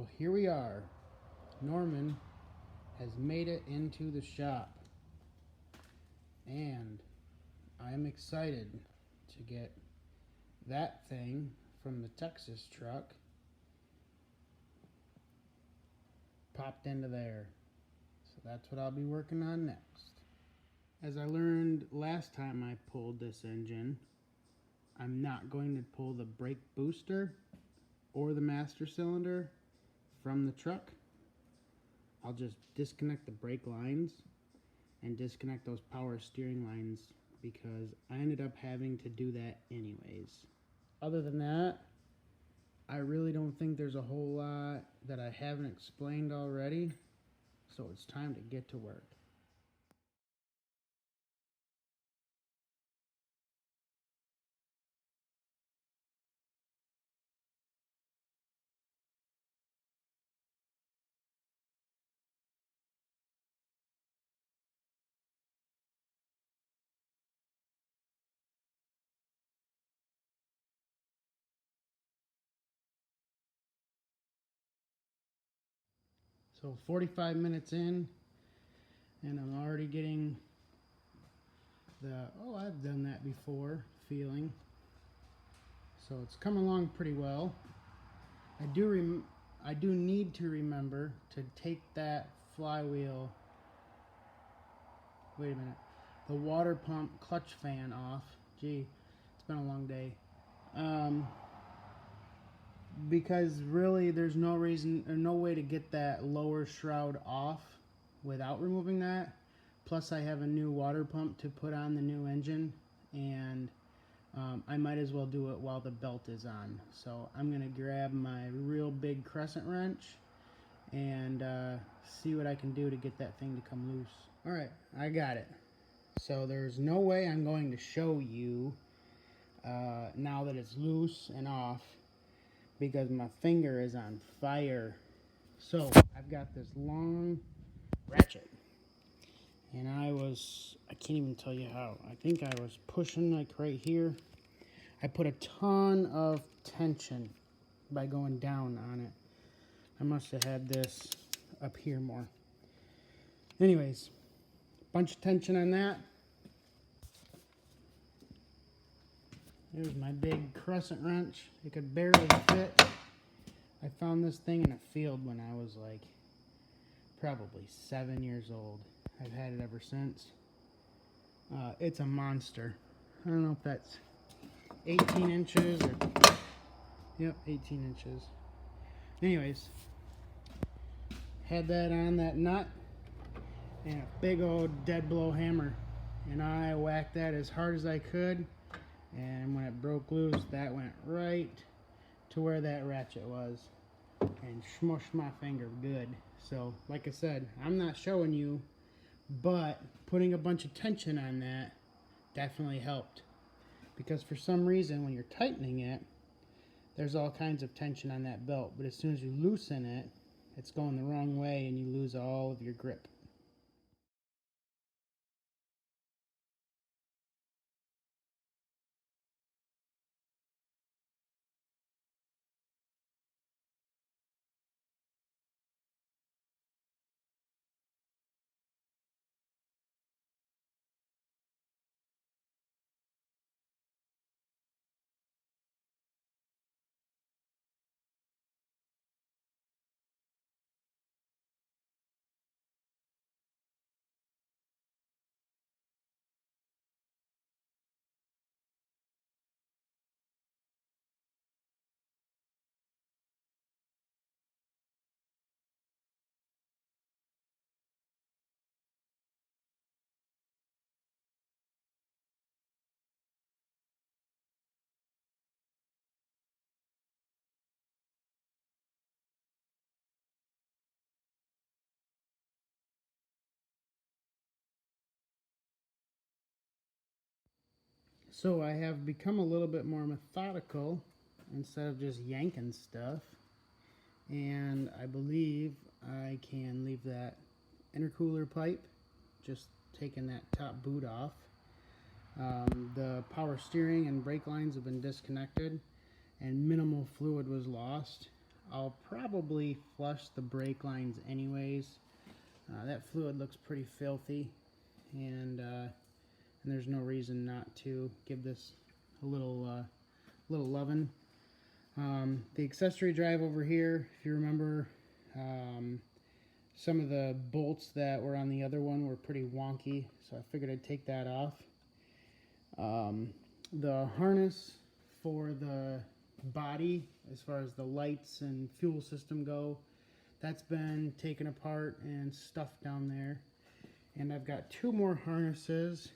Well, here we are. Norman has made it into the shop, and I'm excited to get that thing from the Texas truck popped into there. So that's what I'll be working on next. As I learned last time I pulled this engine, I'm not going to pull the brake booster or the master cylinder from the truck. I'll just disconnect the brake lines and disconnect those power steering lines because I ended up having to do that anyways. Other than that, I really don't think there's a whole lot that I haven't explained already, so it's time to get to work. So 45 minutes in, and I'm already getting the, oh, I've done that before, feeling. So it's come along pretty well. I do need to remember to take that flywheel, wait a minute, the water pump clutch fan off. Gee, it's been a long day. Because really there's no reason or no way to get that lower shroud off without removing that. Plus I have a new water pump to put on the new engine, and I might as well do it while the belt is on. So I'm gonna grab my real big crescent wrench and see what I can do to get that thing to come loose. Alright, I got it. So there's no way I'm going to show you now that it's loose and off, because my finger is on fire. So I've got this long ratchet, and I can't even tell you how. I think I was pushing like right here. I put a ton of tension by going down on it. I must have had this up here more. Anyways, bunch of tension on that. There's my big crescent wrench. It could barely fit. I found this thing in a field when I was like probably 7 years old. I've had it ever since. It's a monster. I don't know if that's 18 inches or, yep, 18 inches. Anyways, had that on that nut and a big old dead blow hammer, and I whacked that as hard as I could, and when it broke loose, that went right to where that ratchet was and smushed my finger good. So like I said, I'm not showing you, but putting a bunch of tension on that definitely helped, because for some reason when you're tightening it, there's all kinds of tension on that belt, but as soon as you loosen it, it's going the wrong way and you lose all of your grip. So I have become a little bit more methodical instead of just yanking stuff, and I believe I can leave that intercooler pipe, just taking that top boot off. The power steering and brake lines have been disconnected and minimal fluid was lost. I'll probably flush the brake lines anyways. That fluid looks pretty filthy, and there's no reason not to give this a little loving. The accessory drive over here, if you remember, some of the bolts that were on the other one were pretty wonky, so I figured I'd take that off. The harness for the body, as far as the lights and fuel system go, that's been taken apart and stuffed down there. And I've got two more harnesses.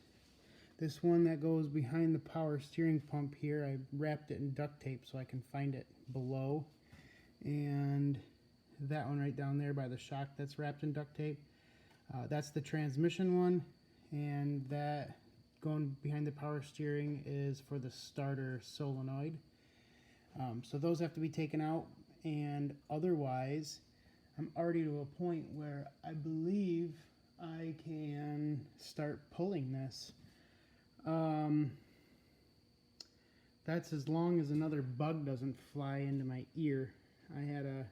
This one that goes behind the power steering pump here, I wrapped it in duct tape so I can find it below. And that one right down there by the shock, that's wrapped in duct tape. That's the transmission one, and that going behind the power steering is for the starter solenoid. So those have to be taken out, and otherwise I'm already to a point where I believe I can start pulling this. That's as long as another bug doesn't fly into my ear. I had a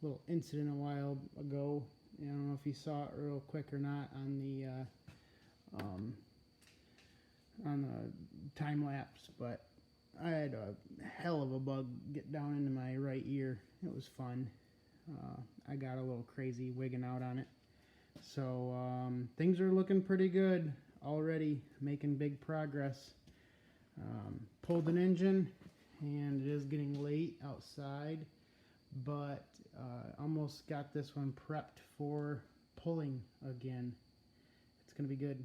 little incident a while ago. I don't know if you saw it real quick or not on the time lapse, but I had a hell of a bug get down into my right ear. It was fun. I got a little crazy wigging out on it. So things are looking pretty good already, making big progress. Pulled an engine, and it is getting late outside, but almost got this one prepped for pulling again. It's going to be good.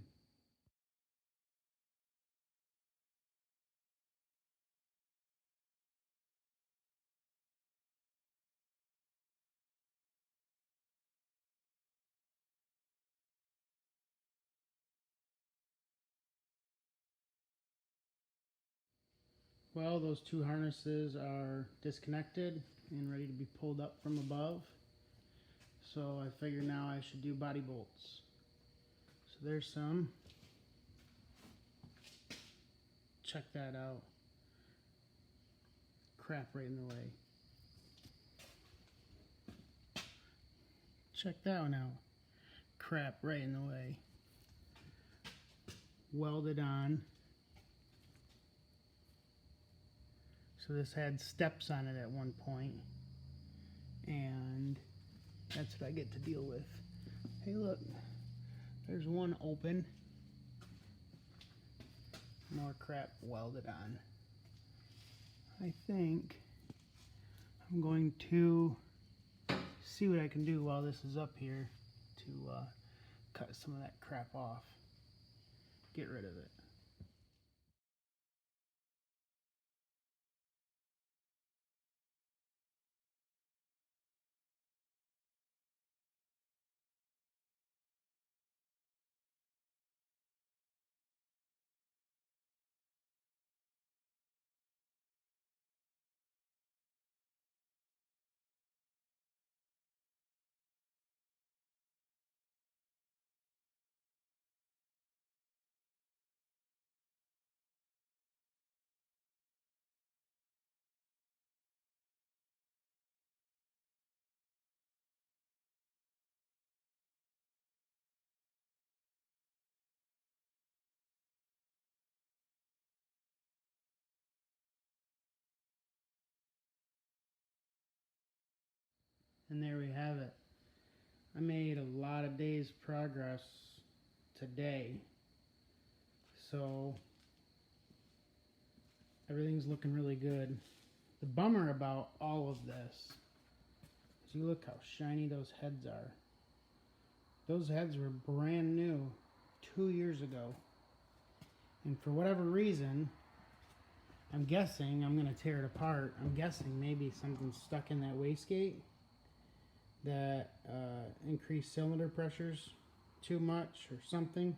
Well, those two harnesses are disconnected and ready to be pulled up from above. So I figure now I should do body bolts. So there's some. Check that out. Crap right in the way. Check that one out. Crap right in the way. Welded on. So this had steps on it at one point, and that's what I get to deal with. Hey look, there's one open. More crap welded on. I think I'm going to see what I can do while this is up here to cut some of that crap off. Get rid of it. And there we have it. I made a lot of days progress today. So everything's looking really good. The bummer about all of this is you look how shiny those heads are. Those heads were brand new 2 years ago. And for whatever reason, I'm guessing I'm going to tear it apart. I'm guessing maybe something's stuck in that wastegate that increased cylinder pressures too much or something.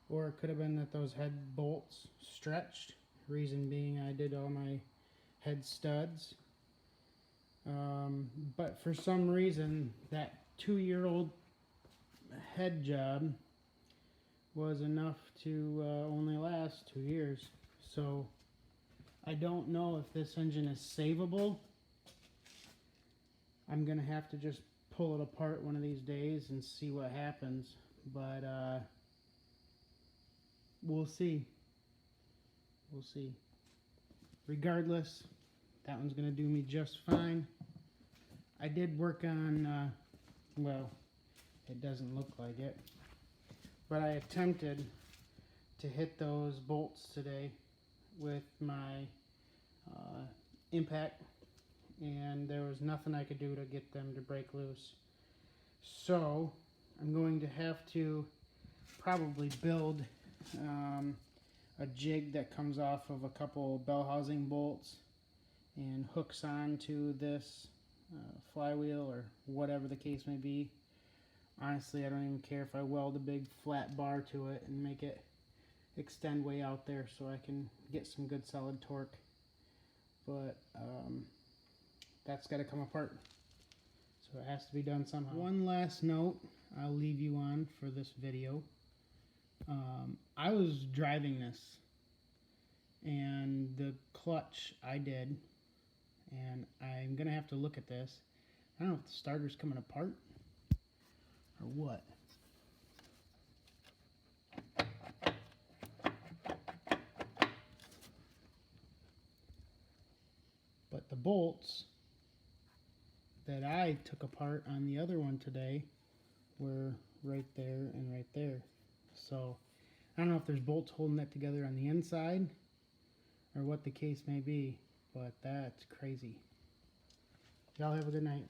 Or it could have been that those head bolts stretched. Reason being I did all my head studs. But for some reason that 2-year-old head job was enough to only last 2 years. So I don't know if this engine is savable. I'm gonna have to just pull it apart one of these days and see what happens, but we'll see. We'll see. Regardless, that one's gonna do me just fine. I did work on, well, it doesn't look like it, but I attempted to hit those bolts today with my impact, and there was nothing I could do to get them to break loose. So I'm going to have to probably build a jig that comes off of a couple bell housing bolts and hooks onto this flywheel or whatever the case may be. Honestly, I don't even care if I weld a big flat bar to it and make it extend way out there so I can get some good solid torque. But that's got to come apart, so it has to be done somehow. One last note I'll leave you on for this video. I was driving this, and the clutch I did, and I'm gonna have to look at this. I don't know if the starter's coming apart or what. But the bolts that I took apart on the other one today were right there and right there. So I don't know if there's bolts holding that together on the inside or what the case may be, but that's crazy. Y'all have a good night.